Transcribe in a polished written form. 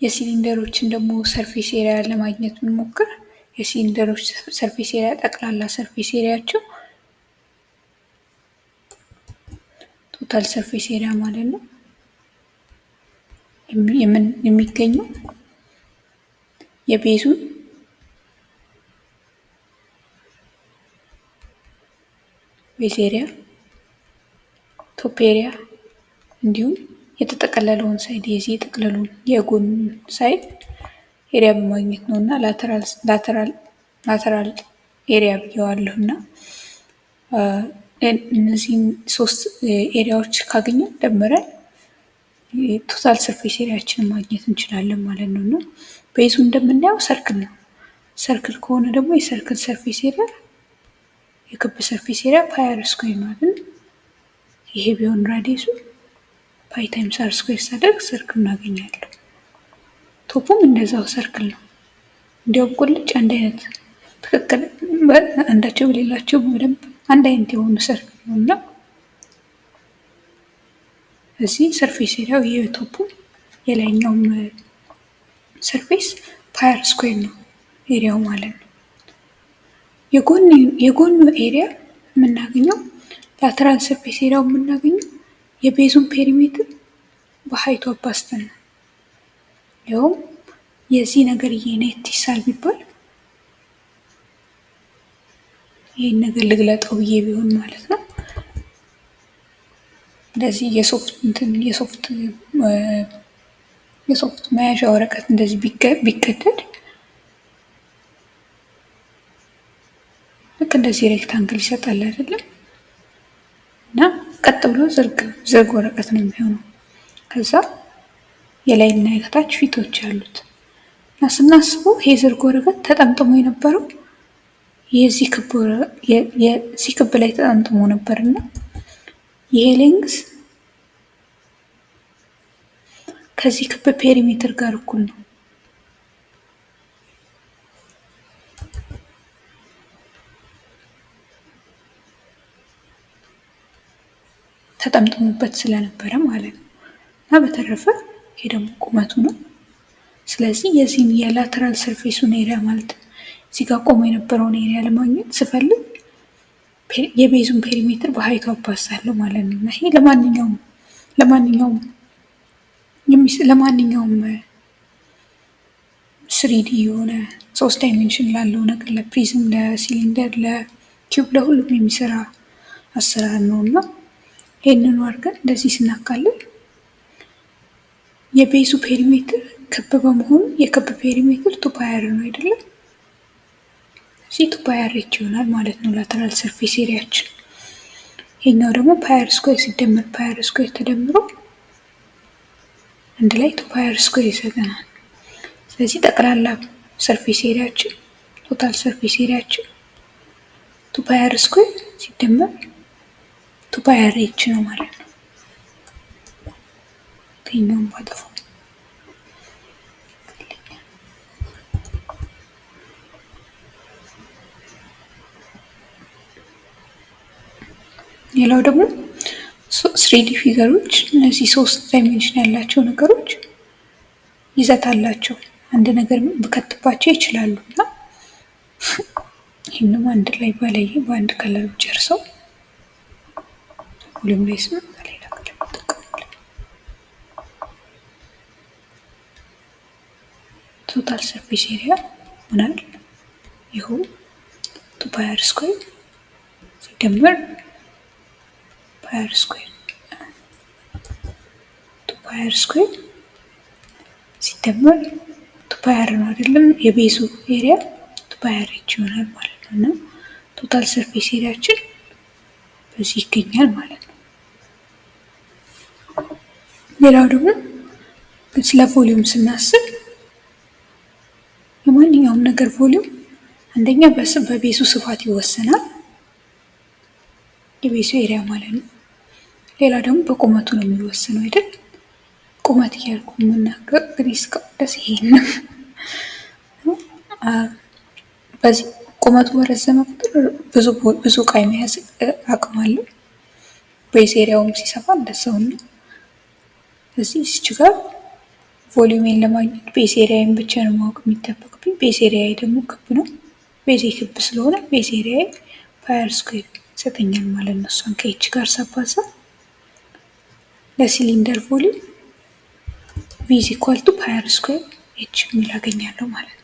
የሲሊንደሮችን ደግሞ ሰርፌስ ኤሪያ ለማግኘት ብንሞክር የሲሊንደሮች ሰርፌስ ኤሪያ ጠቅላላ ሰርፌስ ኤሪያቸው ቶታል ሰርፌስ ኤሪያ ማለት ነው የሚገኘው የቤዙን ቤዝ ኤሪያ ቶፕ ኤሪያ እንዲሁም የተጠቀለለውን ሳይድ የዚህ የጠቅለሉን የጎን ሳይድ ኤሪያ በማግኘት ነው እና ላተራል ኤሪያ ብየዋለሁ እና እነዚህን ሶስት ኤሪያዎች ካገኘን ደምረን ቶታል ሰርፌስ ኤሪያችንን ማግኘት እንችላለን ማለት ነው እና ቤዙ እንደምናየው ሰርክል ነው። ሰርክል ከሆነ ደግሞ የሰርክል ሰርፌስ ኤሪያ የክብ ሰርፌስ ኤሪያ ፓይ አር ስኩዌር ነው አይደል? ይሄ ቢሆን ራዲየሱ ፓይ ታይምስ አር ስኩዌር ሳደርግ ሰርክል እናገኛለን። ቶፑም እንደዛው ሰርክል ነው። እንዲያውም ቁልጭ አንድ አይነት ትክክል አንዳቸው በሌላቸው በደንብ አንድ አይነት የሆኑ ሰርክል ነው እና እዚህ ሰርፌስ ኤሪያው የቶፑ የላይኛውም ሰርፌስ ፓይ አር ስኩዌር ነው ኤሪያው ማለት ነው። የጎኑ ኤሪያ የምናገኘው ላተራል ሰርፌስ ኤሪያው የምናገኘው የቤዙን ፔሪሜትር በሀይቱ አባዝተን ነው። ይኸውም የዚህ ነገር ኔት ይሳል ቢባል ይህን ነገር ልግለጠው ብዬ ቢሆን ማለት ነው እንደዚህ የሶፍት መያዣ ወረቀት እንደዚህ ቢቀደድ ልክ እንደዚህ ሬክታንግል ይሰጣል አይደለም? እና ቀጥ ብሎ ዝርግ ወረቀት ነው የሚሆነው። ከዛ የላይና የታች ፊቶች አሉት እና ስናስበው ይሄ ዝርግ ወረቀት ተጠምጥሞ የነበረው የዚህ ክብ ላይ ተጠምጥሞ ነበርና ይሄ ሌንግዝ ከዚህ ክብ ፔሪሜትር ጋር እኩል ነው። ተጠምጥሞበት ስለነበረ ማለት ነው እና በተረፈ ይሄ ደግሞ ቁመቱ ነው። ስለዚህ የዚህን የላተራል ሰርፌሱን ኤሪያ ማለት እዚህ ጋር ቆሞ የነበረውን ኤሪያ ለማግኘት ስፈልግ የቤዙን ፔሪሜትር በሀይቱ አባዛለሁ ማለት ነው እና ይሄ ለማንኛውም ስሪዲ የሆነ 3 ዳይሜንሽን ላለው ነገር ለፕሪዝም፣ ለሲሊንደር፣ ለኪዩብ ለሁሉም የሚሰራ አሰራር ነው እና ይህንን አድርገን እንደዚህ ስናካልል የቤዙ ፔሪሜትር ክብ በመሆኑ የክብ ፔሪሜትር 2 ፓይ አር ነው አይደለም? እዚህ 2 ፓይ አር ኤች ይሆናል ማለት ነው ላተራል ሰርፌስ ኤሪያችን። ይሄኛው ደግሞ ፓይ አር ስኩዌር ሲደመር ፓይ አር ስኩዌር ተደምሮ አንድ ላይ 2 ፓይ አር ስኩዌር ይሰጠናል። ስለዚህ ጠቅላላ ሰርፌስ ኤሪያችን ቶታል ሰርፌስ ኤሪያችን 2 ፓይ አር ስኩዌር ሲደመር 2 ፓይ አር ኤች ነው ማለት ነው። ይሄኛውን ባጠፋው ሌላው ደግሞ 3D ፊገሮች እነዚህ 3 ዳይሜንሽን ያላቸው ነገሮች ይዘት አላቸው። አንድ ነገር ብከትባቸው ይችላሉ እና ይህንም አንድ ላይ በአንድ ከለር ጨርሰው ሁሉም ላይ ስም በሌላ ከለር ተጠቅሟል። ቶታል ሰርፌስ ኤሪያ ምናል ይኸው 2 ፓይ አር ስኩዌር ሲደመር ፓይ አር ስኩዌር 2 ፓይ አር ስኩዌር ሲደመር 2 ፓይ አር ነው አይደለም? የቤዙ ኤሪያ 2 ፓይ አር ኤች ይሆናል ማለት ነው እና ቶታል ሰርፌስ ኤሪያችን በዚህ ይገኛል ማለት ነው። ሌላው ደግሞ ስለ ቮሊዩም ስናስብ የማንኛውም ነገር ቮሊዩም አንደኛ በቤዙ ስፋት ይወሰናል፣ የቤዙ ኤሪያ ማለት ነው። ሌላ ደግሞ በቁመቱ ነው የሚወሰነው አይደል? ቁመት እያልኩ የምናገር እንግዲህ እስካሁን ድረስ ይሄን ነው። በዚህ ቁመቱ በረዘመ ቁጥር ብዙ እቃ የመያዝ አቅም አለው። ቤዝ ኤሪያውም ሲሰፋ እንደዛው ነው። እዚህ ጋር ቮሊዩሜን ለማግኘት ቤዝ ኤሪያዬን ብቻ ነው ማወቅ የሚጠበቅብኝ። ቤዝ ኤሪያዬ ደግሞ ክብ ነው። ቤዜ ክብ ስለሆነ ቤዝ ኤሪያዬ ፓይ ስኩዌር ይሰጠኛል ማለት ነው። እሷን ከኤች ጋር ሳባዛ ለሲሊንደር ቮሊዩም ቪ ኢዝ ኢኳል ቱ ፓይ ስኩዌር ኤች የሚል አገኛለሁ ማለት ነው።